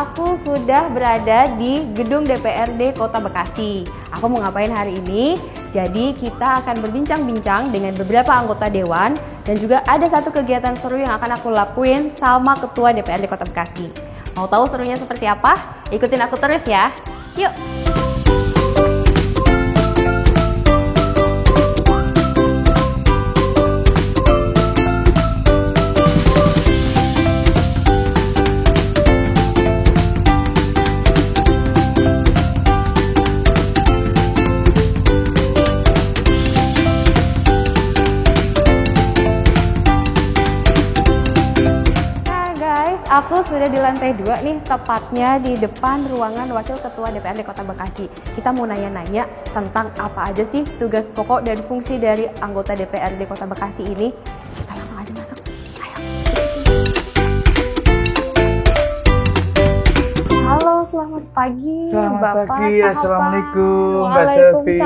aku sudah berada di gedung DPRD Kota Bekasi. Aku mau ngapain hari ini? Jadi kita akan berbincang-bincang dengan beberapa anggota dewan dan juga ada satu kegiatan seru yang akan aku lakuin sama Ketua DPRD Kota Bekasi. Mau tahu serunya seperti apa? Ikutin aku terus ya. Yuk! Aku sudah di lantai 2 nih, tepatnya di depan ruangan Wakil Ketua DPRD Kota Bekasi. Kita mau nanya-nanya tentang apa aja sih tugas pokok dan fungsi dari anggota DPRD Kota Bekasi ini. Kita langsung aja masuk. Ayo. Halo, selamat pagi. Selamat Bapak, pagi, Tahapan. Assalamualaikum Mbak Selvi.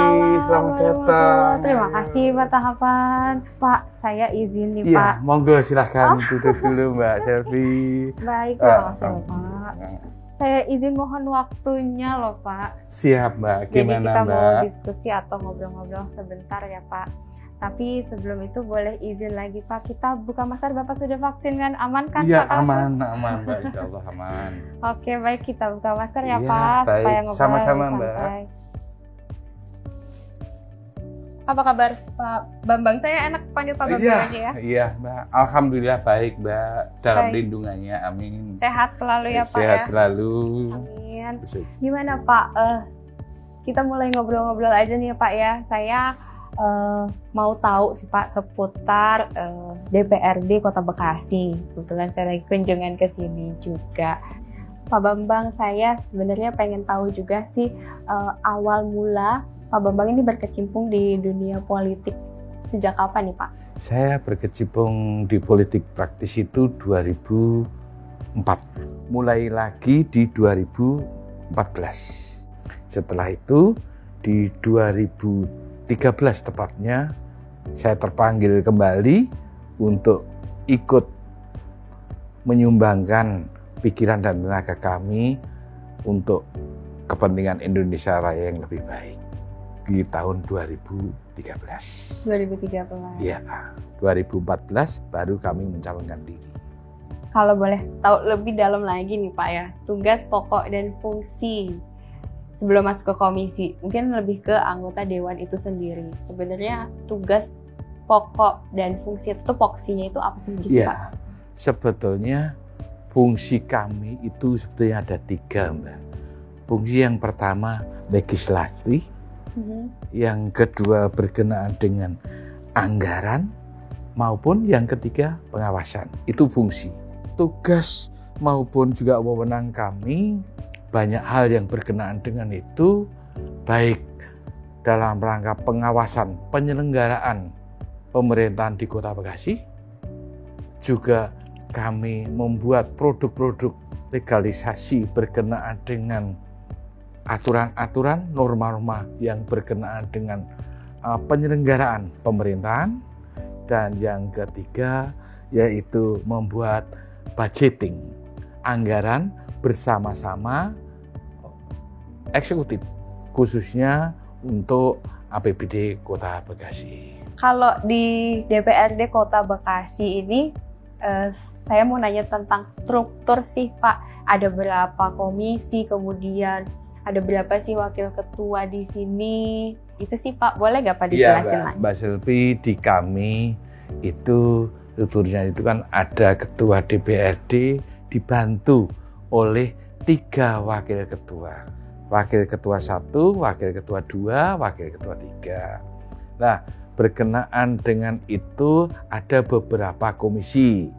Selamat datang. Terima kasih Pak Tahapan. Pak, saya izin nih Iya, Pak. monggo silahkan duduk dulu Mbak Selvi. Baik, makasih Pak. Saya izin mohon waktunya loh Pak. Siap Mbak, Jadi gimana kita Mbak? mau diskusi atau ngobrol-ngobrol sebentar ya Pak. Tapi sebelum itu boleh izin lagi Pak, kita buka masker. Bapak sudah vaksin kan? Aman kan Iya, Pak? aman Mbak, insya Allah aman. Oke, baik, kita buka masker ya Iya, Pak, baik. supaya ngobrol Sama-sama, lebih Mbak. santai. Apa kabar Pak Bambang? Saya enak panggil Pak Bambang aja ya. Iya Mbak, Alhamdulillah baik Mbak, dalam Baik. lindungannya, amin. Sehat selalu ya Pak Sehat ya. selalu. Amin. Besok. Gimana Pak? Kita mulai ngobrol-ngobrol aja nih ya Pak ya. Saya mau tahu sih Pak seputar DPRD Kota Bekasi. Kebetulan saya lagi kunjungan ke sini juga. Pak Bambang, saya sebenarnya pengen tahu juga sih awal mula Pak Bambang ini berkecimpung di dunia politik sejak kapan nih Pak? Saya berkecimpung di politik praktis itu 2004. Mulai lagi di 2014. Setelah itu di 2013 tepatnya saya terpanggil kembali untuk ikut menyumbangkan pikiran dan tenaga kami untuk kepentingan Indonesia Raya yang lebih baik di tahun 2013. 2013. Iya, 2014 baru kami mencalonkan diri. Kalau boleh tahu lebih dalam lagi nih Pak ya, tugas pokok dan fungsi sebelum masuk ke komisi, mungkin lebih ke anggota dewan itu sendiri. Sebenarnya tugas pokok dan fungsi itu foksinya itu apa sih Pak? Iya, sebetulnya fungsi kami itu sebetulnya ada 3 Mbak. Fungsi yang pertama legislasi, yang kedua berkenaan dengan anggaran, maupun yang ketiga pengawasan. Itu fungsi. Tugas maupun juga wewenang kami banyak hal yang berkenaan dengan itu, baik dalam rangka pengawasan penyelenggaraan pemerintahan di Kota Bekasi, juga kami membuat produk-produk legalisasi berkenaan dengan aturan-aturan, norma-norma yang berkenaan dengan penyelenggaraan pemerintahan, dan yang ketiga yaitu membuat budgeting anggaran bersama-sama eksekutif, khususnya untuk APBD Kota Bekasi. Kalau di DPRD Kota Bekasi ini, saya mau nanya tentang struktur sih Pak. Ada berapa komisi, kemudian ada berapa sih wakil ketua di sini? Itu sih Pak, boleh nggak Pak dijelasin lagi? Mbak Selvi, di kami itu strukturnya itu kan ada ketua DPRD dibantu oleh 3 wakil ketua. Wakil ketua 1, wakil ketua 2, wakil ketua 3. Nah, berkenaan dengan itu ada beberapa komisi.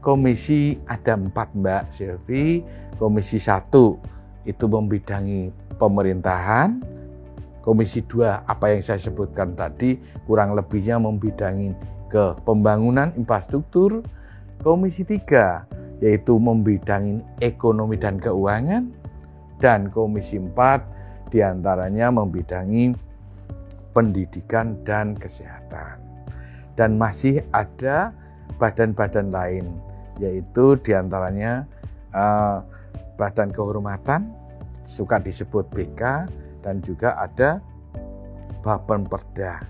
Komisi ada 4 Mbak Selvi. Komisi 1 itu membidangi pemerintahan. Komisi 2 apa yang saya sebutkan tadi kurang lebihnya membidangi ke pembangunan infrastruktur. Komisi 3 yaitu membidangi ekonomi dan keuangan. Dan komisi 4 diantaranya membidangi pendidikan dan kesehatan. Dan masih ada badan-badan lain, yaitu diantaranya badan kehormatan, suka disebut BK, dan juga ada Bapemperda.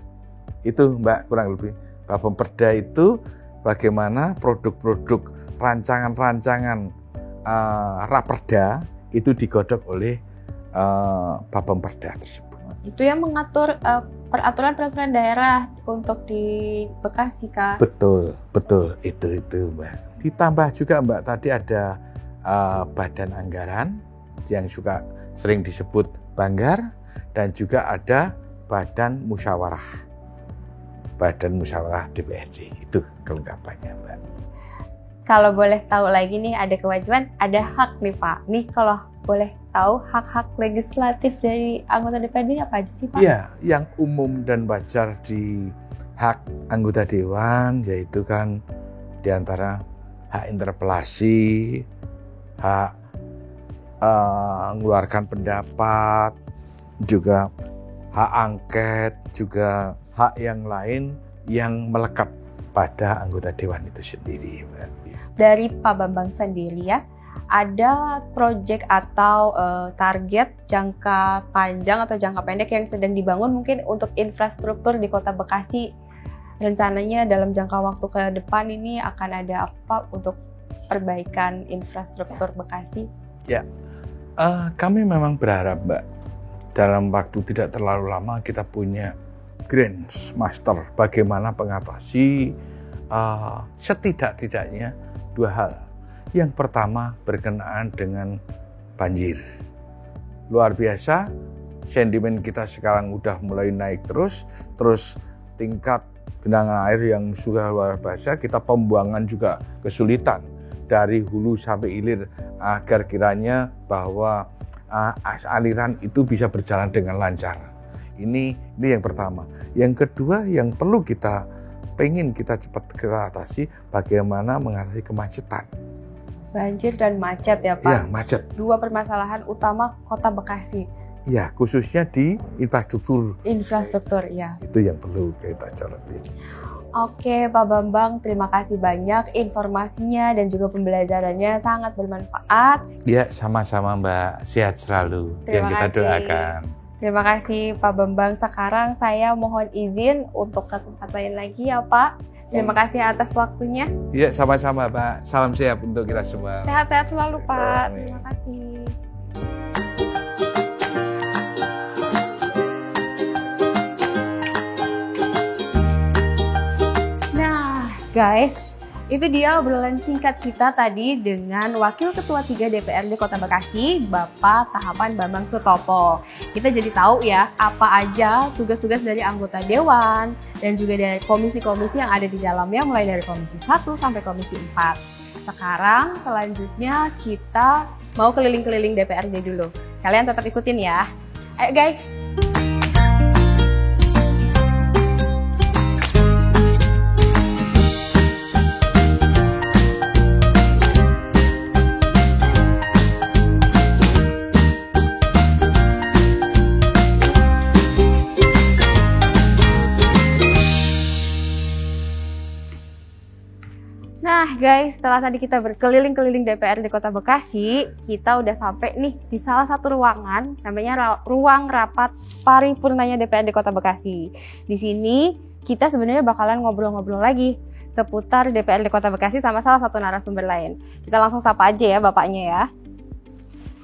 Itu Mbak kurang lebih. Bapemperda itu bagaimana produk-produk rancangan-rancangan Raperda itu digodok oleh Bapemperda tersebut. Itu yang mengatur peraturan daerah untuk di Bekasi, Kak. Betul, itu Mbak. Ditambah juga Mbak tadi ada badan anggaran yang juga sering disebut Banggar, dan juga ada badan musyawarah DPRD. Itu kelengkapannya Mbak. Kalau boleh tahu lagi nih, ada kewajiban, ada hak nih Pak. Nih kalau boleh tahu hak-hak legislatif dari anggota DPRD apa aja sih Pak? Iya, yang umum dan wajar di hak anggota dewan yaitu kan diantara hak interpelasi, hak mengeluarkan pendapat, juga hak angket, juga hak yang lain yang melekat pada anggota dewan itu sendiri. Dari Pak Bambang sendiri ya, ada proyek atau target jangka panjang atau jangka pendek yang sedang dibangun mungkin untuk infrastruktur di Kota Bekasi. Rencananya dalam jangka waktu ke depan ini akan ada apa untuk perbaikan infrastruktur Bekasi? Ya, kami memang berharap Mbak, dalam waktu tidak terlalu lama kita punya Grand Master bagaimana mengatasi setidak-tidaknya dua hal. Yang pertama berkenaan dengan banjir. Luar biasa, sentimen kita sekarang udah mulai naik terus tingkat genangan air yang sudah luar biasa, kita pembuangan juga kesulitan dari hulu sampai hilir agar kiranya bahwa aliran itu bisa berjalan dengan lancar. Ini yang pertama. Yang kedua yang perlu kita cepat atasi, bagaimana mengatasi kemacetan. Banjir dan macet ya Pak? Ya, macet. Dua permasalahan utama Kota Bekasi. Ya, khususnya di infrastruktur. Infrastruktur, ya. Itu yang perlu kita soroti. Oke, Pak Bambang, terima kasih banyak informasinya dan juga pembelajarannya sangat bermanfaat. Ya, sama-sama Mbak. Sehat selalu. Terima yang kita kasih. doakan. Terima kasih Pak Bambang. Sekarang saya mohon izin untuk ke tempat lain lagi ya Pak. Terima kasih atas waktunya. Ya, sama-sama Pak. Salam sehat untuk kita semua. Sehat-sehat selalu Pak. Terima kasih. Nah, guys, itu dia obrolan singkat kita tadi dengan Wakil Ketua 3 DPRD Kota Bekasi, Bapak Tahapan Bambang Sutopo. Kita jadi tahu ya, apa aja tugas-tugas dari anggota Dewan, dan juga dari komisi-komisi yang ada di dalamnya, mulai dari Komisi 1 sampai Komisi 4. Sekarang, selanjutnya kita mau keliling-keliling DPRD dulu. Kalian tetap ikutin ya. Ayo guys! Nah guys, setelah tadi kita berkeliling-keliling DPRD Kota Bekasi, kita udah sampai nih di salah satu ruangan, namanya ruang rapat paripurnanya DPRD Kota Bekasi. Di sini kita sebenarnya bakalan ngobrol-ngobrol lagi seputar DPRD Kota Bekasi sama salah satu narasumber lain. Kita langsung sapa aja ya bapaknya ya.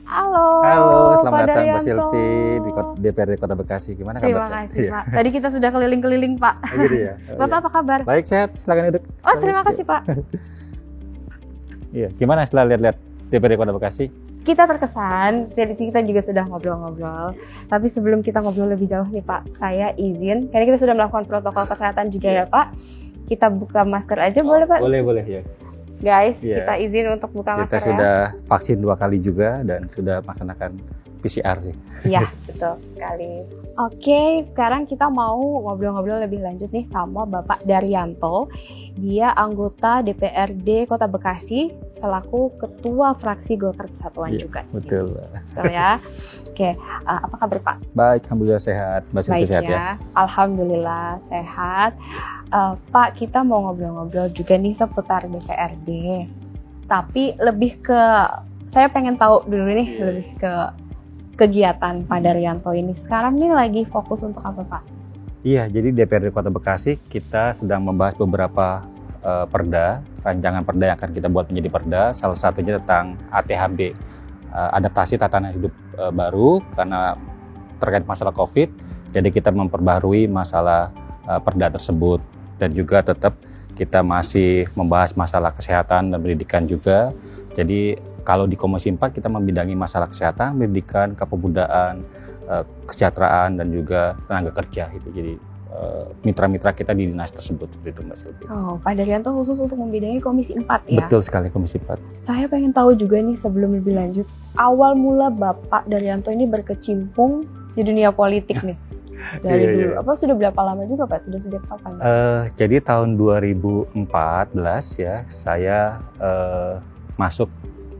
Halo. Halo, selamat Pak datang Daryanto. Mbak Silvi di DPRD Kota Bekasi. Gimana kabar? Terima kasih Pak. Tadi kita sudah keliling-keliling Pak. Oh, gitu ya. Oh, Bapak iya. apa kabar? Baik, sehat. Silakan duduk. Oh terima kasih Pak. Iya, gimana setelah lihat-lihat DPRD Kota Bekasi? Kita terkesan, jadi kita juga sudah ngobrol-ngobrol. Tapi sebelum kita ngobrol lebih jauh nih Pak, saya izin, karena kita sudah melakukan protokol kesehatan juga ya Pak. Kita buka masker aja boleh Pak? Boleh ya. Guys, Iya. kita izin untuk buka Kita masker sudah vaksin 2 kali juga dan sudah melaksanakan PCR sih. ya. Iya, betul sekali. Oke, sekarang kita mau ngobrol-ngobrol lebih lanjut nih sama Bapak Daryanto. Dia anggota DPRD Kota Bekasi selaku Ketua Fraksi Golkar Persatuan Iya, juga. di betul. sini. Betul ya. Oke, apa kabar Pak? Baik, alhamdulillah sehat. Mbak Silvi Baik sehat ya. Alhamdulillah sehat. Pak, kita mau ngobrol-ngobrol juga nih seputar DPRD. Tapi lebih ke saya pengen tahu dulu nih lebih ke kegiatan Pak Daryanto ini. Sekarang nih lagi fokus untuk apa, Pak? Iya, jadi DPRD Kota Bekasi kita sedang membahas beberapa perda, rancangan perda yang akan kita buat menjadi perda. Salah satunya tentang ATHB, adaptasi tatanan hidup baru karena terkait masalah COVID. Jadi kita memperbarui masalah perda tersebut, dan juga tetap kita masih membahas masalah kesehatan dan pendidikan juga. Jadi kalau di Komisi 4 kita membidangi masalah kesehatan, pendidikan, kepemudaan, kesejahteraan, dan juga tenaga kerja itu. Jadi mitra-mitra kita di dinas tersebut seperti itu, Mbak Sylvie. Oh, Pak Daryanto khusus untuk membidangi Komisi 4 ya? Betul sekali, Komisi 4. Saya pengen tahu juga nih sebelum lebih lanjut, awal mula Bapak Daryanto ini berkecimpung di dunia politik nih. Dari dulu, apa sudah berapa lama juga Pak? Sudah sejak kapan? Jadi tahun 2014 ya, saya masuk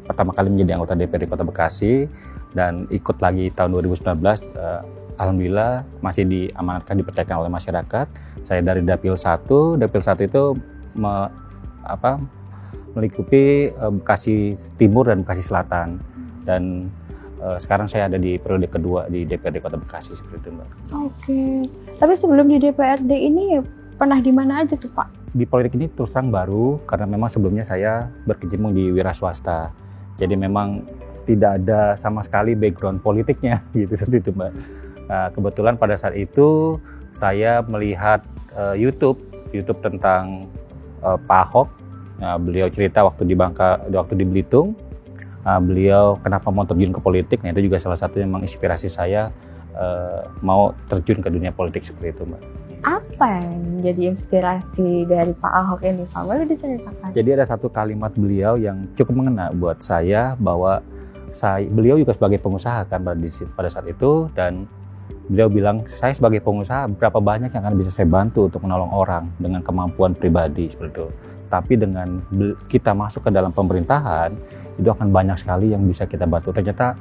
pertama kali menjadi anggota DPRD Kota Bekasi, dan ikut lagi tahun 2019. Alhamdulillah masih diamanatkan, dipercayakan oleh masyarakat. Saya dari Dapil 1. Dapil 1 itu melingkupi Bekasi Timur dan Bekasi Selatan. Dan sekarang saya ada di periode kedua di DPRD Kota Bekasi seperti itu, Mbak. Oke. Tapi sebelum di DPRD ini pernah di mana aja tuh, Pak? Di politik ini terus terang baru, karena memang sebelumnya saya berkecimpung di wira swasta. Jadi memang tidak ada sama sekali background politiknya gitu seperti itu, Mbak. Nah, kebetulan pada saat itu saya melihat YouTube tentang Pak Ahok. Nah, beliau cerita waktu di Belitung. Beliau kenapa mau terjun ke politik. Nah, itu juga salah satu yang menginspirasi saya mau terjun ke dunia politik seperti itu, Mbak. Apa yang menjadi inspirasi dari Pak Ahok ini, Pak? Boleh diceritakan? Jadi ada satu kalimat beliau yang cukup mengena buat saya, bahwa beliau juga sebagai pengusaha kan pada saat itu, dan beliau bilang, saya sebagai pengusaha berapa banyak yang akan bisa saya bantu untuk menolong orang dengan kemampuan pribadi seperti itu. Tapi dengan kita masuk ke dalam pemerintahan, itu akan banyak sekali yang bisa kita bantu. Ternyata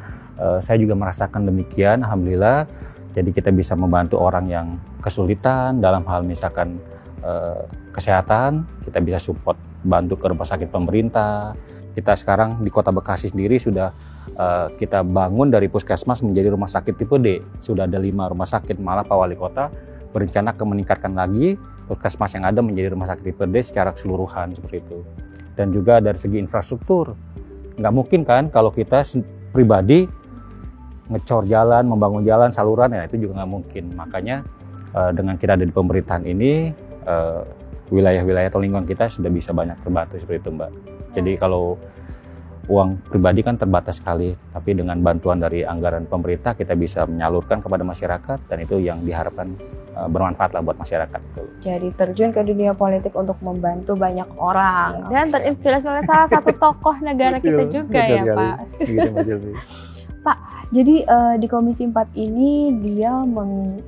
saya juga merasakan demikian, alhamdulillah. Jadi kita bisa membantu orang yang kesulitan dalam hal misalkan kesehatan, kita bisa support, bantu ke rumah sakit pemerintah. Kita sekarang di Kota Bekasi sendiri sudah kita bangun dari puskesmas menjadi rumah sakit tipe D. Sudah ada 5 rumah sakit, malah Pak Wali Kota berencana meningkatkan lagi puskesmas yang ada menjadi rumah sakit tipe D secara keseluruhan seperti itu. Dan juga dari segi infrastruktur, nggak mungkin kan kalau kita pribadi ngecor jalan, membangun jalan, saluran, ya itu juga nggak mungkin. Makanya dengan kita ada di pemerintahan ini, wilayah-wilayah atau lingkungan kita sudah bisa banyak terbantu seperti itu, Mbak. Jadi kalau uang pribadi kan terbatas sekali, tapi dengan bantuan dari anggaran pemerintah kita bisa menyalurkan kepada masyarakat, dan itu yang diharapkan bermanfaat lah buat masyarakat. Jadi terjun ke dunia politik untuk membantu banyak orang, dan terinspirasi oleh salah satu tokoh negara kita juga ya, sekali, Pak. Gitu, Mas Silvi. Pak, jadi di Komisi 4 ini dia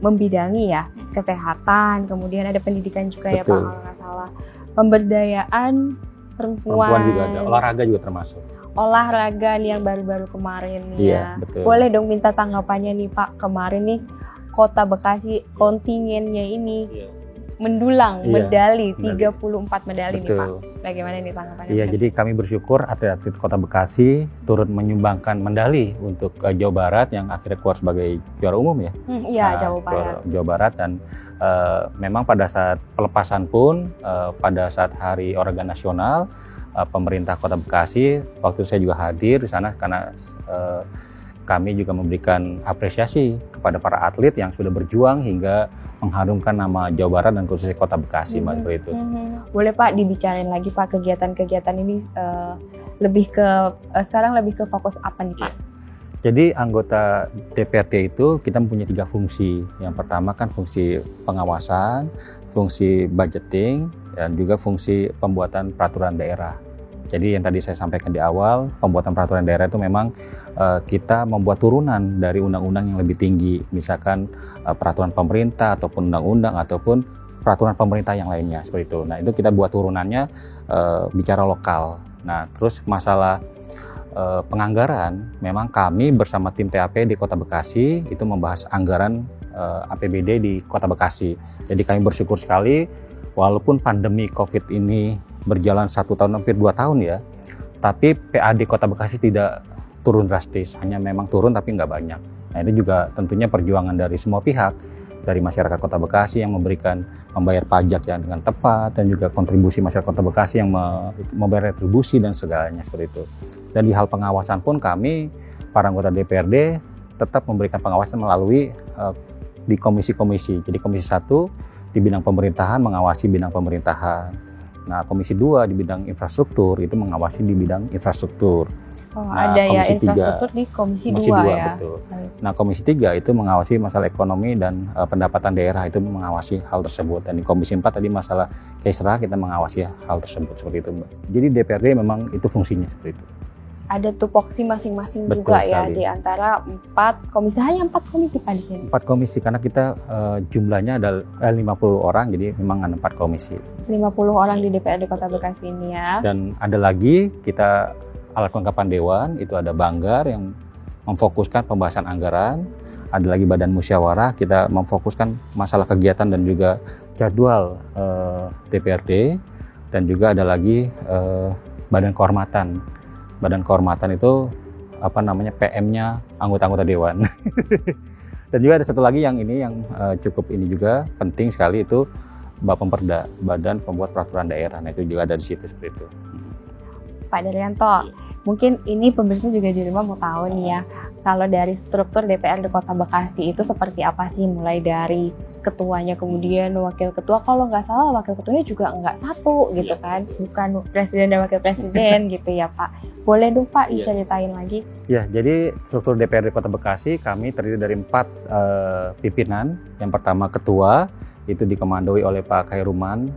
membidangi ya kesehatan, kemudian ada pendidikan juga. Betul. Ya Pak, kalau nggak salah. Pemberdayaan perempuan juga ada, olahraga juga termasuk. Olahraga nih yang baru-baru kemarin nih ya. Betul. Boleh dong minta tanggapannya nih Pak, kemarin nih Kota Bekasi kontingennya ini mendulang medali, 34 medali. Betul. Nih Pak. Bagaimana nih tanggapannya? Iya, jadi kami bersyukur atlet-atlet Kota Bekasi turut menyumbangkan medali untuk Jawa Barat yang akhirnya keluar sebagai juara umum ya. Iya, Jawa Barat. Dan memang pada saat pelepasan pun, pada saat Hari Olahraga Nasional, pemerintah Kota Bekasi, waktu saya juga hadir di sana karena kami juga memberikan apresiasi kepada para atlet yang sudah berjuang hingga mengharumkan nama Jawa Barat dan khususnya Kota Bekasi, Mbak, seperti itu. Boleh Pak dibicarain lagi Pak kegiatan-kegiatan ini sekarang lebih ke fokus apa nih Pak? Jadi anggota DPRD itu kita mempunyai 3 fungsi. Yang pertama kan fungsi pengawasan, fungsi budgeting, dan juga fungsi pembuatan peraturan daerah. Jadi yang tadi saya sampaikan di awal, pembuatan peraturan daerah itu memang kita membuat turunan dari undang-undang yang lebih tinggi, misalkan peraturan pemerintah ataupun undang-undang ataupun peraturan pemerintah yang lainnya seperti itu. Nah itu kita buat turunannya bicara lokal. Nah terus masalah penganggaran, memang kami bersama tim TAP di Kota Bekasi itu membahas anggaran APBD di Kota Bekasi. Jadi kami bersyukur sekali walaupun pandemi COVID ini berjalan 1 tahun hampir 2 tahun ya, Tapi PAD Kota Bekasi tidak turun drastis, hanya memang turun tapi nggak banyak. Nah itu juga tentunya perjuangan dari semua pihak, dari masyarakat Kota Bekasi yang membayar pajak yang dengan tepat, dan juga kontribusi masyarakat Kota Bekasi yang membayar retribusi dan segalanya seperti itu. Dan di hal pengawasan pun kami, para anggota DPRD, tetap memberikan pengawasan melalui di komisi-komisi. Jadi komisi 1 di bidang pemerintahan mengawasi bidang pemerintahan. Nah, komisi 2 di bidang infrastruktur itu mengawasi di bidang infrastruktur. Oh, Nah, ada ya komisi infrastruktur 3, di komisi 2 ya. Betul. Baik. Nah, komisi 3 itu mengawasi masalah ekonomi dan pendapatan daerah, itu mengawasi hal tersebut. Dan di komisi 4 tadi masalah Kesra, kita mengawasi hal tersebut seperti itu, Mbak. Jadi DPRD memang itu fungsinya seperti itu. Ada tupoksi masing-masing Betul juga ya sekali. di antara 4 komisi, hanya 4 komisi Pak di sini. 4 komisi karena kita jumlahnya ada 50 orang, jadi memang ada 4 komisi. 50 orang di DPRD Kota Bekasi ini ya. Dan ada lagi kita alat kelengkapan dewan, itu ada Banggar yang memfokuskan pembahasan anggaran, ada lagi Badan Musyawarah, kita memfokuskan masalah kegiatan dan juga jadwal DPRD, dan juga ada lagi Badan Kehormatan. Badan Kehormatan itu PM-nya anggota-anggota dewan. Dan juga ada satu lagi yang ini yang cukup ini juga penting sekali, itu Bapemperda, Badan Pembuat Peraturan Daerah. Nah itu juga ada di situ seperti itu. Pak Daryanto, mungkin ini pemirsa juga di rumah mau tahu nih ya, kalau dari struktur DPRD Kota Bekasi itu seperti apa sih, mulai dari ketuanya, kemudian wakil ketua, kalau nggak salah wakil ketuanya juga nggak satu gitu kan, bukan presiden dan wakil presiden gitu ya Pak. Boleh dong Pak diceritain lagi? Ya, jadi struktur DPRD Kota Bekasi kami terdiri dari 4 pimpinan. Yang pertama ketua, itu dikomandoi oleh Pak Khairuman,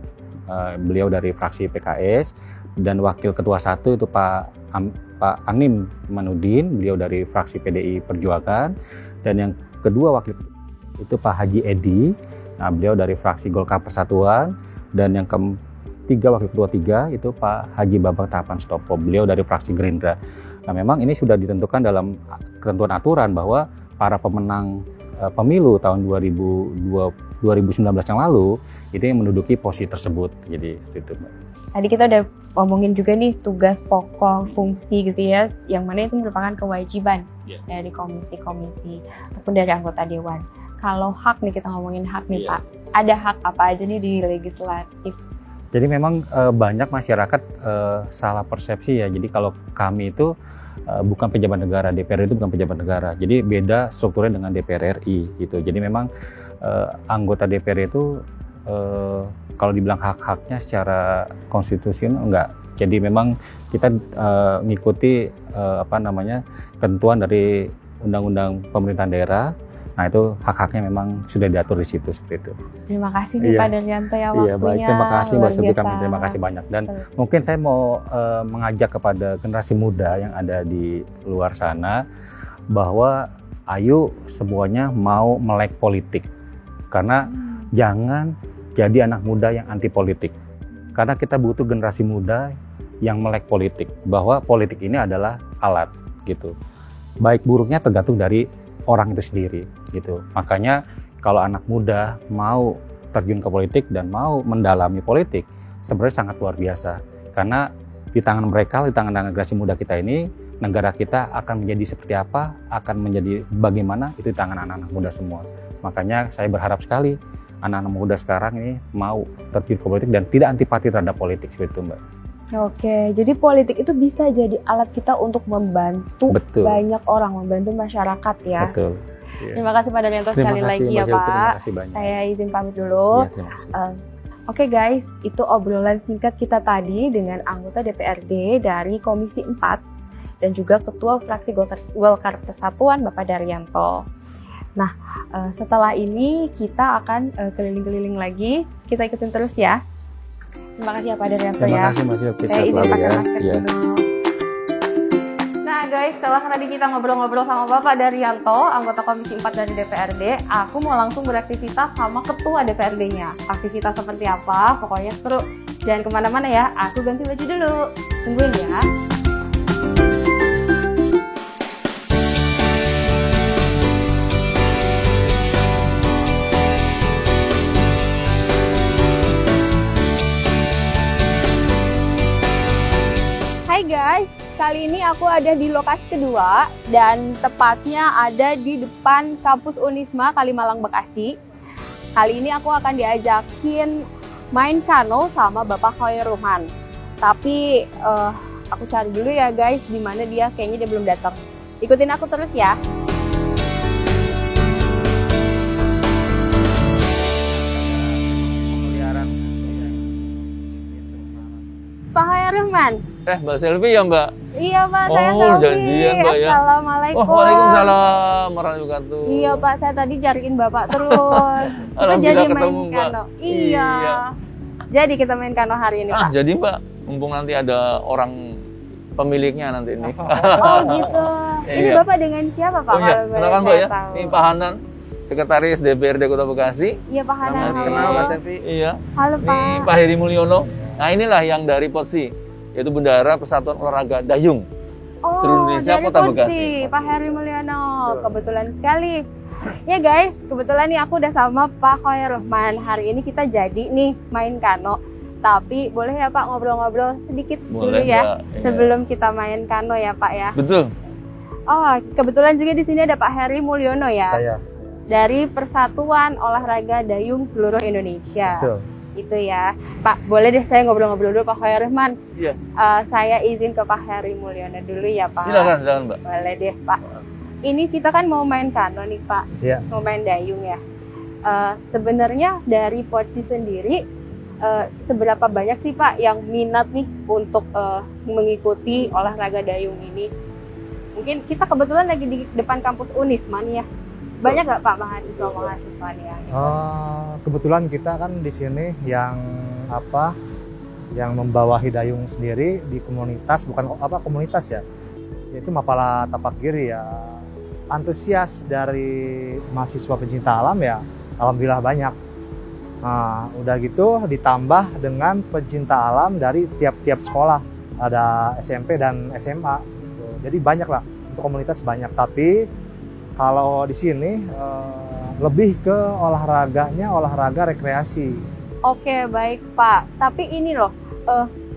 beliau dari fraksi PKS, dan wakil ketua 1 itu Pak Anim Manudin, beliau dari fraksi PDI Perjuangan, dan yang kedua wakil itu Pak Haji Edi, nah beliau dari fraksi Golkar Persatuan, dan yang ketiga wakil ketua 3 itu Pak Haji Bambang Tahapan Stopo, beliau dari fraksi Gerindra. Nah memang ini sudah ditentukan dalam ketentuan aturan bahwa para pemenang pemilu tahun 2019 yang lalu itu yang menduduki posisi tersebut. Jadi seperti itu, Mbak. Tadi kita udah ngomongin juga nih tugas pokok, fungsi gitu ya, yang mana itu merupakan kewajiban dari komisi-komisi ataupun dari anggota dewan. Kalau hak nih, kita ngomongin hak nih Pak, ada hak apa aja nih di legislatif? Jadi memang banyak masyarakat salah persepsi ya. Jadi kalau kami itu bukan pejabat negara, DPR itu bukan pejabat negara. Jadi beda strukturnya dengan DPR RI gitu. Jadi memang anggota DPR itu kalau dibilang hak-haknya secara konstitusional enggak. Jadi memang kita mengikuti ketentuan dari Undang-Undang Pemerintahan Daerah. Nah itu hak-haknya memang sudah diatur di situ seperti itu. Terima kasih nih Pak Daryanto ya waktunya. Iya baik, terima kasih Mbak Suti, kami terima kasih banyak. Dan mungkin saya mau mengajak kepada generasi muda yang ada di luar sana bahwa ayo semuanya mau melek politik. Karena jangan jadi anak muda yang anti politik. Karena kita butuh generasi muda yang melek politik, bahwa politik ini adalah alat gitu. Baik buruknya tergantung dari orang itu sendiri gitu. Makanya kalau anak muda mau terjun ke politik dan mau mendalami politik, sebenarnya sangat luar biasa. Karena di tangan mereka, di tangan generasi muda kita ini, negara kita akan menjadi seperti apa, akan menjadi bagaimana, itu di tangan anak-anak muda semua. Makanya saya berharap sekali anak-anak muda sekarang ini mau terjun ke politik dan tidak antipati terhadap politik seperti itu, Mbak. Oke, jadi politik itu bisa jadi alat kita untuk membantu banyak orang, membantu masyarakat ya. Betul. Terima kasih Pak Daryanto sekali lagi ya Pak. Saya izin pamit dulu. Oke guys, itu obrolan singkat kita tadi dengan anggota DPRD dari Komisi 4 dan juga Ketua Fraksi Golkar Persatuan Bapak Daryanto. Nah, setelah ini kita akan keliling-keliling lagi. Kita ikutin terus ya. Terima kasih ya Pak Daryanto ya. Terima kasih Mas Yopi. Saya izin pakai masker dulu. Nah guys, setelah tadi kita ngobrol-ngobrol sama Bapak Daryanto, anggota Komisi 4 dari DPRD, aku mau langsung beraktivitas sama Ketua DPRD-nya. Aktivitas seperti apa? Pokoknya seru. Jangan kemana-mana ya, aku ganti baju dulu. Tungguin ya. Hai Hai guys, kali ini aku ada di lokasi kedua dan tepatnya ada di depan kampus Unisma Kalimalang Bekasi. Kali ini aku akan diajakin main kano sama Bapak Khairulman. Tapi aku cari dulu ya guys, di mana dia, kayaknya dia belum datang. Ikutin aku terus ya. Pak Khairulman. Mbak Selvi ya Mbak? Iya Pak, saya Selvi. Janjian Mbak ya. Assalamualaikum. Waalaikumsalam warahmatullahi wabarakatuh. Iya Pak, saya tadi cariin Bapak terus. Kita Alhamdulillah jadi ketemu, main Mbak. kano. Iya. Jadi kita main kano hari ini Pak. Jadi Mbak, mumpung nanti ada orang pemiliknya nanti ini. Oh gitu. Ini Iya. Bapak dengan siapa Pak? Oh iya, Kalau boleh kenalkan Mbak saya ya. tahu. Ini Pak Hanan, Sekretaris DPRD Kota Bekasi. Iya Pak Hanan. Nama Halo. kenal Mbak Selvi. Iya. Halo Pak. Ini Pak Heri Mulyono. Nah inilah yang dari POTSI, yaitu Bendahara Persatuan Olahraga Dayung. Oh, seluruh Indonesia, dari Kota Polsi, Bekasi. Pak Heri Mulyono. Kebetulan sekali. Ya guys, kebetulan nih aku udah sama Pak Khairulman. Hari ini kita jadi nih main kano. Tapi boleh ya Pak ngobrol-ngobrol sedikit dulu Boleh, ya, Mbak. Iya. sebelum kita main kano ya Pak ya. Betul. Oh, kebetulan juga di sini ada Pak Heri Mulyono ya. Saya. Dari Persatuan Olahraga Dayung Seluruh Indonesia. Betul. Itu ya. Pak, boleh deh saya ngobrol-ngobrol dulu Pak Khairulman. Iya. Saya izin ke Pak Heri Mulyono dulu ya Pak. Silakan Mbak. Boleh deh Pak. Ini kita kan mau main kano nih Pak. Iya. Mau main dayung ya. Sebenarnya dari POTSI sendiri, seberapa banyak sih Pak yang minat nih untuk mengikuti olahraga dayung ini? Mungkin kita kebetulan lagi di depan kampus Unisma nih ya. Banyak nggak Pak mahasiswa yang Kebetulan kita kan di sini yang membawahi dayung sendiri di komunitas, bukan komunitas ya, yaitu Mapala Tapak Giri ya. Antusias dari mahasiswa pencinta alam ya, alhamdulillah banyak. Nah, udah gitu ditambah dengan pencinta alam dari tiap-tiap sekolah, ada SMP dan SMA. Jadi banyak lah, untuk komunitas banyak. Tapi kalau di sini lebih ke olahraga rekreasi. Oke, baik Pak. Tapi ini loh,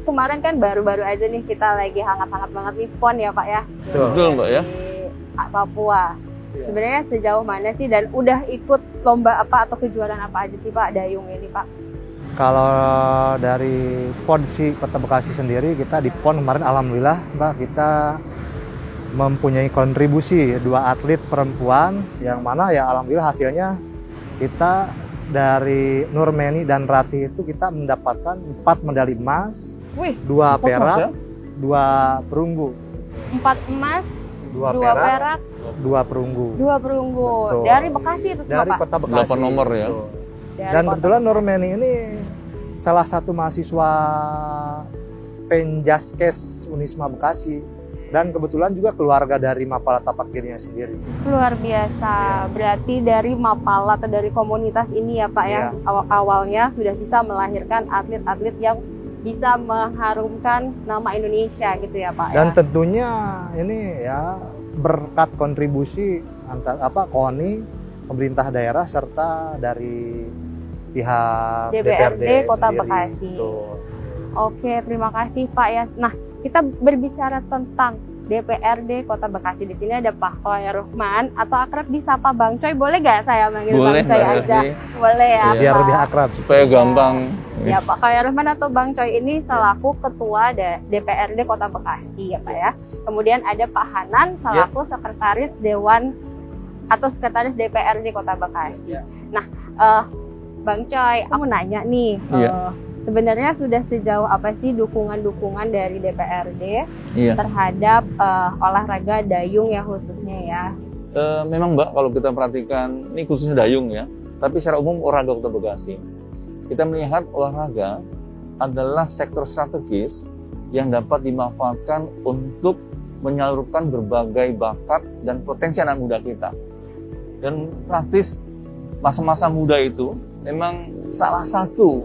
kemarin kan baru-baru aja nih kita lagi hangat-hangat banget nih PON ya Pak ya. Betul Mbak ya. Di Papua. Sebenarnya sejauh mana sih dan udah ikut lomba apa atau kejuaraan apa aja sih Pak dayung ini Pak? Kalau dari PONSI Kota Bekasi sendiri, kita di PON kemarin alhamdulillah Mbak, kita mempunyai kontribusi 2 atlet perempuan, yang mana ya alhamdulillah hasilnya kita dari Nurmeni dan Rati itu kita mendapatkan 4 medali emas, Wih, 2 perak, ya? 2 perunggu. 4 emas, 2 2 perak, perak, 2 perunggu. 2 perunggu. Betul. Dari Bekasi itu semua Dari Pak? Kota Bekasi. 8 nomor ya. Betul. Dari Dan kota. kebetulan Nurmeni ini salah satu mahasiswa Penjaskes Unisma Bekasi, dan kebetulan juga keluarga dari Mapala Tapak Girinya sendiri. Luar biasa. Berarti dari Mapala atau dari komunitas ini ya Pak ya, awalnya sudah bisa melahirkan atlet-atlet yang bisa mengharumkan nama Indonesia gitu ya Pak Dan ya. tentunya ini ya berkat kontribusi antara KONI, pemerintah daerah serta dari pihak DPRD Kota sendiri. Bekasi. Betul. Oke, terima kasih Pak ya. Nah, kita berbicara tentang DPRD Kota Bekasi. Di sini ada Pak Khairulman atau akrab disapa Bang Coy. Boleh nggak saya manggil Boleh, Bang Coy Mbak aja? Selvi. Boleh ya, Biar Pak. lebih akrab. Supaya gampang. Ya, Pak Khairulman atau Bang Coy ini selaku Ketua DPRD Kota Bekasi ya Pak ya. Kemudian ada Pak Hanan selaku Sekretaris Dewan atau Sekretaris DPRD Kota Bekasi. Nah, Bang Coy, aku mau nanya nih, sebenarnya sudah sejauh apa sih dukungan-dukungan dari DPRD terhadap olahraga dayung ya khususnya ya? Memang Mbak, kalau kita perhatikan, ini khususnya dayung ya, tapi secara umum olahraga Kota Bekasi, kita melihat olahraga adalah sektor strategis yang dapat dimanfaatkan untuk menyalurkan berbagai bakat dan potensi anak muda kita. Dan praktis masa-masa muda itu memang salah satu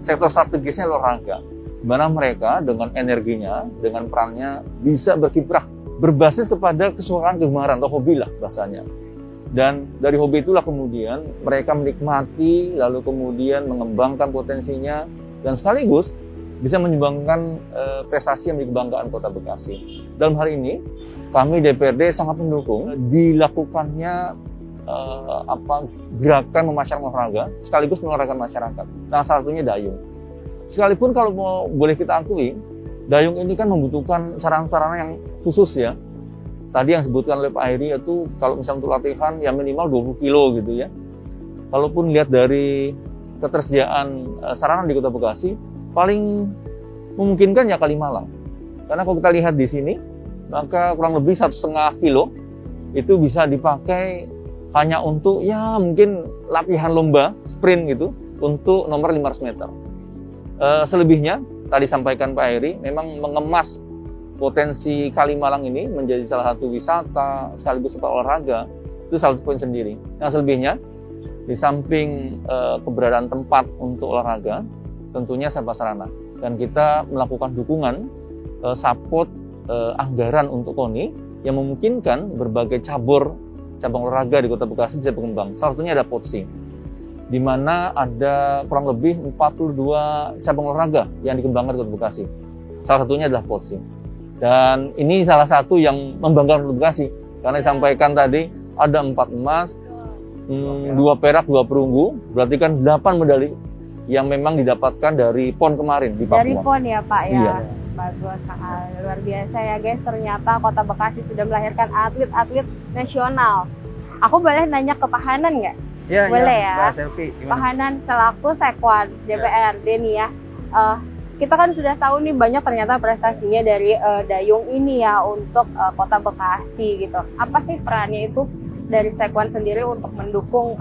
sektor strategisnya olahraga, di mana mereka dengan energinya, dengan perannya bisa berkiprah, berbasis kepada kesukaan, kegemaran atau hobi lah bahasanya. Dan dari hobi itulah kemudian mereka menikmati, lalu kemudian mengembangkan potensinya, dan sekaligus bisa menyumbangkan prestasi yang menjadi kebanggaan Kota Bekasi. Dalam hal ini, kami DPRD sangat mendukung dilakukannya gerakan memasyarakatkan olahraga sekaligus mengolahraga masyarakat. Nah, salah satunya dayung. Sekalipun kalau boleh kita akui, dayung ini kan membutuhkan sarana-sarana yang khusus ya. Tadi yang disebutkan oleh Pak Heri itu kalau misalnya untuk latihan ya minimal 20 kilo gitu ya. Kalaupun lihat dari ketersediaan sarana di Kota Bekasi, paling memungkinkan ya Kalimalang. Karena kalau kita lihat di sini, maka kurang lebih 1,5 kilo itu bisa dipakai hanya untuk ya mungkin latihan lomba sprint gitu untuk nomor 500 meter. Selebihnya tadi sampaikan Pak Heri memang mengemas potensi Kalimalang ini menjadi salah satu wisata sekaligus tempat olahraga itu salah satu poin sendiri. Nah, selebihnya di samping keberadaan tempat untuk olahraga tentunya sarana prasarana, dan kita melakukan dukungan support anggaran untuk KONI yang memungkinkan berbagai cabang olahraga di Kota Bekasi bisa berkembang. Salah satunya ada POTSI, di mana ada kurang lebih 42 cabang olahraga yang dikembangkan di Kota Bekasi. Salah satunya adalah POTSI. Dan ini salah satu yang membanggakan Kota Bekasi, karena disampaikan tadi ada 4 emas, 2 perak, 2 perunggu, berarti kan 8 medali yang memang didapatkan dari PON kemarin di Papua. Dari PON ya Pak ya? Iya. Bagus sekali, luar biasa ya guys, ternyata Kota Bekasi sudah melahirkan atlet-atlet nasional. Aku boleh nanya ke Pak Hanan nggak? Ya, boleh ya, ya? Mbak Selvi, Pak Hanan selaku Sekwan DPRD nih ya, kita kan sudah tahu nih banyak ternyata prestasinya dari dayung ini ya untuk Kota Bekasi gitu. Apa sih perannya itu dari Sekwan sendiri untuk mendukung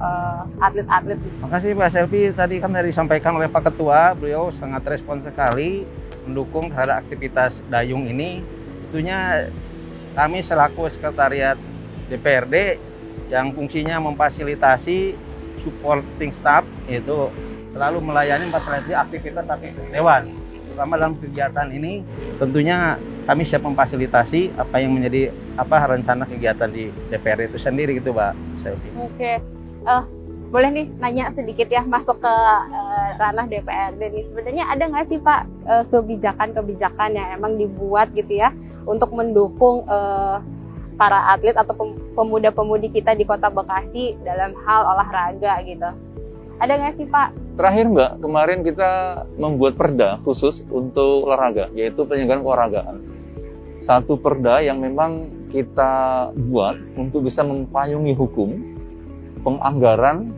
atlet-atlet? Makasih Mbak Selvi, tadi kan disampaikan oleh Pak Ketua, beliau sangat respon sekali mendukung terhadap aktivitas dayung ini. Tentunya kami selaku sekretariat DPRD yang fungsinya memfasilitasi supporting staff, yaitu selalu melayani memfasilitasi aktivitas dewan. Terutama dalam kegiatan ini tentunya kami siap memfasilitasi apa yang menjadi rencana kegiatan di DPRD itu sendiri gitu Mbak Selvi. Oke, boleh nih nanya sedikit ya, masuk ke ranah DPRD nih. Sebenarnya ada nggak sih Pak kebijakan-kebijakan yang emang dibuat gitu ya untuk mendukung para atlet atau pemuda-pemudi kita di Kota Bekasi dalam hal olahraga gitu? Ada nggak sih Pak? Terakhir Mbak, kemarin kita membuat perda khusus untuk olahraga, yaitu penyelenggaraan keolahragaan. Satu perda yang memang kita buat untuk bisa mempayungi hukum penganggaran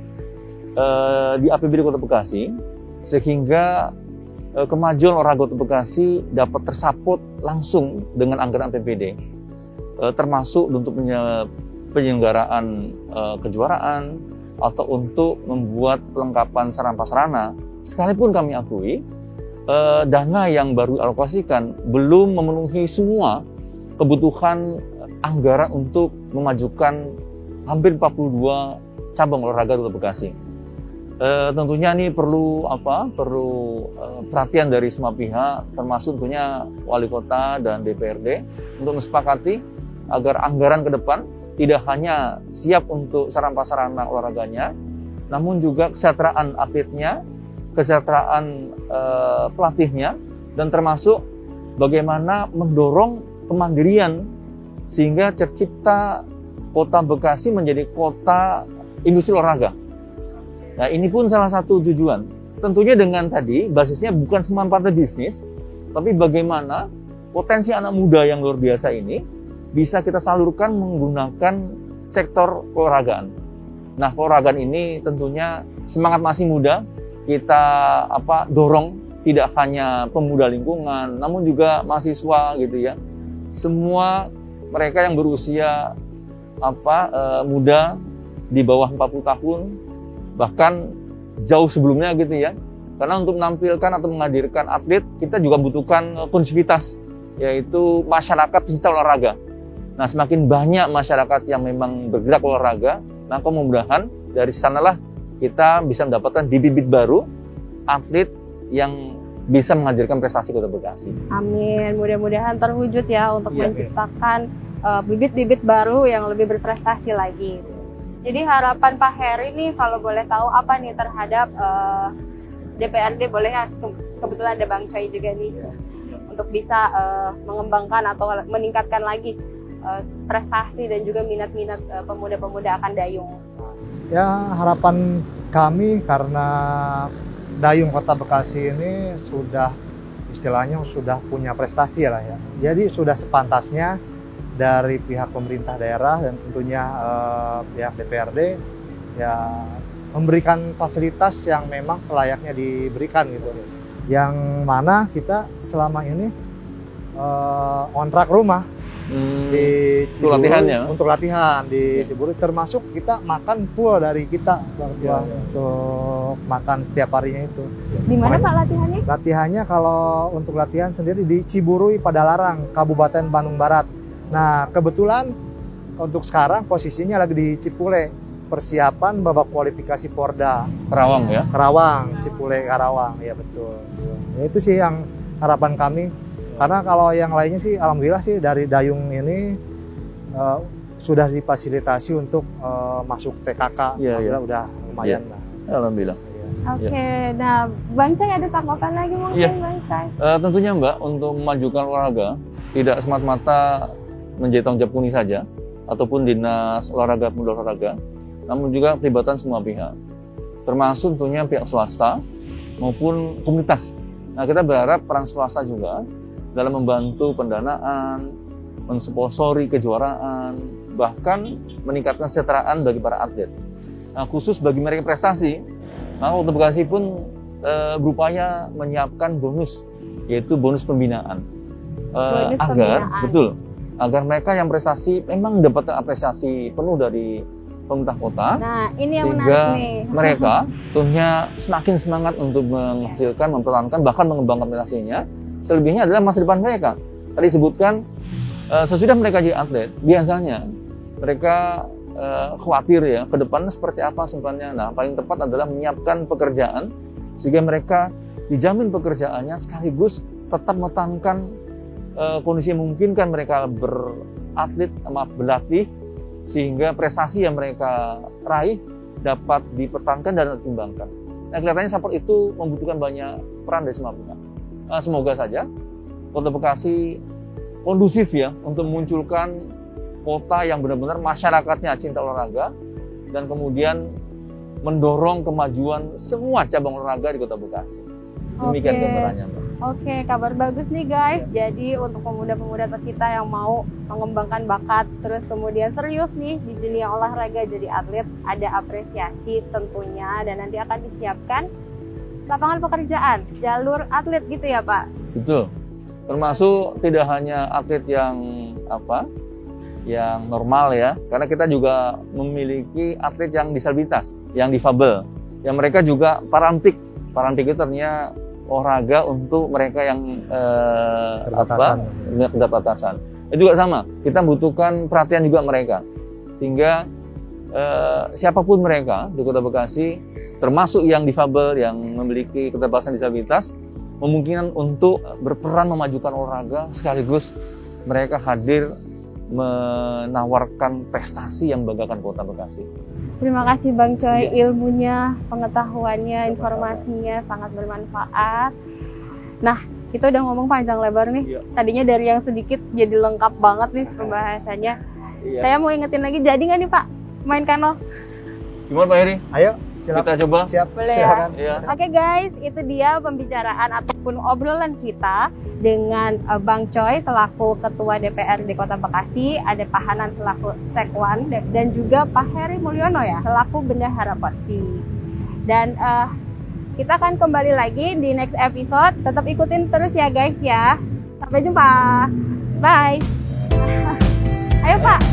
di APBD Kota Bekasi, sehingga kemajuan olahraga Kota Bekasi dapat tersapot langsung dengan anggaran APBD, termasuk untuk penyelenggaraan kejuaraan atau untuk membuat pelengkapan sarana prasarana. Sekalipun kami akui dana yang baru alokasikan belum memenuhi semua kebutuhan anggaran untuk memajukan hampir 42 cabang olahraga di Kota Bekasi. Tentunya ini perlu perhatian dari semua pihak, termasuk tentunya wali kota dan DPRD untuk mensepakati agar anggaran ke depan tidak hanya siap untuk sarana prasarana olahraganya, namun juga kesejahteraan atletnya, kesejahteraan pelatihnya, dan termasuk bagaimana mendorong kemandirian sehingga tercipta Kota Bekasi menjadi kota industri olahraga. Nah, ini pun salah satu tujuan. Tentunya dengan tadi basisnya bukan semata bisnis, tapi bagaimana potensi anak muda yang luar biasa ini bisa kita salurkan menggunakan sektor keolahragaan. Nah, keolahragaan ini tentunya semangat masih muda, kita dorong tidak hanya pemuda lingkungan, namun juga mahasiswa gitu ya. Semua mereka yang berusia muda di bawah 40 tahun, bahkan jauh sebelumnya gitu ya. Karena untuk menampilkan atau menghadirkan atlet, kita juga butuhkan konsivitas, yaitu masyarakat pecinta olahraga. Nah, semakin banyak masyarakat yang memang bergerak olahraga, maka mudah-mudahan dari sanalah kita bisa mendapatkan bibit baru atlet yang bisa menghadirkan prestasi Kota Bekasi. Amin, mudah-mudahan terwujud ya untuk menciptakan bibit-bibit baru yang lebih berprestasi lagi. Jadi harapan Pak Heri nih kalau boleh tahu apa nih terhadap DPRD boleh ya, kebetulan ada Bang Choi juga nih untuk bisa mengembangkan atau meningkatkan lagi prestasi dan juga minat-minat pemuda-pemuda akan dayung. Ya, harapan kami karena Dayung Kota Bekasi ini sudah istilahnya sudah punya prestasi lah ya. Jadi sudah sepantasnya dari pihak pemerintah daerah dan tentunya pihak DPRD ya memberikan fasilitas yang memang selayaknya diberikan gitu. Yang mana kita selama ini kontrak rumah di Ciburu untuk latihan di Ciburu, termasuk kita makan full dari kita untuk makan setiap harinya itu. Di mana Pak latihannya? Latihannya kalau untuk latihan sendiri di Ciburui Padalarang, Kabupaten Bandung Barat. Nah, kebetulan untuk sekarang posisinya lagi di Cipule, persiapan babak kualifikasi Porda. Karawang ya? Karawang, Cipule Karawang, ya betul. Ya, itu sih yang harapan kami. Karena kalau yang lainnya sih, alhamdulillah sih dari Dayung ini sudah difasilitasi untuk masuk TKK. Alhamdulillah udah lumayan lah. Alhamdulillah. Oke, nah Bang Choi ada tanggapan lagi mungkin Bang Choi? Tentunya Mbak, untuk memajukan olahraga tidak semata-mata menjadi tanggung jawab KUNI saja ataupun Dinas Olahraga Pemuda Olahraga, namun juga pelibatan semua pihak, termasuk tentunya pihak swasta maupun komunitas. Nah, kita berharap peran swasta juga dalam membantu pendanaan, mensponsori kejuaraan, bahkan meningkatkan kesejahteraan bagi para atlet. Nah, khusus bagi mereka prestasi, maka Kota Bekasi pun berupaya menyiapkan bonus, yaitu bonus pembinaan, agar mereka yang prestasi memang dapat apresiasi penuh dari pemerintah kota. Nah, ini yang sehingga menarik nih. Mereka tentunya semakin semangat untuk menghasilkan, mempertahankan, bahkan mengembangkan prestasinya. Selebihnya adalah masa depan mereka. Tadi disebutkan sesudah mereka jadi atlet, biasanya mereka khawatir ya ke depan seperti apa sebenarnya. Nah, paling tepat adalah menyiapkan pekerjaan sehingga mereka dijamin pekerjaannya sekaligus tetap mempertahankan kondisi yang memungkinkan mereka berlatih sehingga prestasi yang mereka raih dapat dipertahankan dan dikembangkan. Nah, kelihatannya support itu membutuhkan banyak peran dari semua pihak. Semoga saja Kota Bekasi kondusif ya untuk memunculkan kota yang benar-benar masyarakatnya cinta olahraga dan kemudian mendorong kemajuan semua cabang olahraga di Kota Bekasi. Demikian gambarannya, Mbak. Oke, kabar bagus nih guys. Jadi untuk pemuda-pemuda kita yang mau mengembangkan bakat, terus kemudian serius nih di dunia olahraga jadi atlet, ada apresiasi tentunya dan nanti akan disiapkan lapangan pekerjaan, jalur atlet gitu ya Pak? Betul. Termasuk tidak hanya atlet yang yang normal ya, karena kita juga memiliki atlet yang disabilitas, yang difabel, yang mereka juga paralimpik. Paralimpik itu ternyata olahraga untuk mereka yang keterbatasan. Itu juga sama, kita membutuhkan perhatian juga mereka, sehingga siapapun mereka di Kota Bekasi, termasuk yang difabel, yang memiliki keterbatasan disabilitas, memungkinkan untuk berperan memajukan olahraga sekaligus mereka hadir menawarkan prestasi yang membanggakan Kota Bekasi. Terima kasih Bang Choi, ilmunya, pengetahuannya, informasinya sangat bermanfaat. Nah, kita udah ngomong panjang lebar nih. Tadinya dari yang sedikit jadi lengkap banget nih pembahasannya. Saya mau ingetin lagi, jadi nggak nih Pak main kano? Gimana Pak Heri? Ayo, silakan. Kita coba. Siap, boleh silakan. Ya? Oke guys, itu dia pembicaraan ataupun obrolan kita dengan Bang Choi selaku Ketua DPRD Kota Bekasi, ada Pak Hanan selaku Sekwan, dan juga Pak Heri Mulyono ya selaku Bendahara Porsi. Dan kita akan kembali lagi di next episode. Tetap ikutin terus ya guys ya. Sampai jumpa. Bye. Ayo Pak.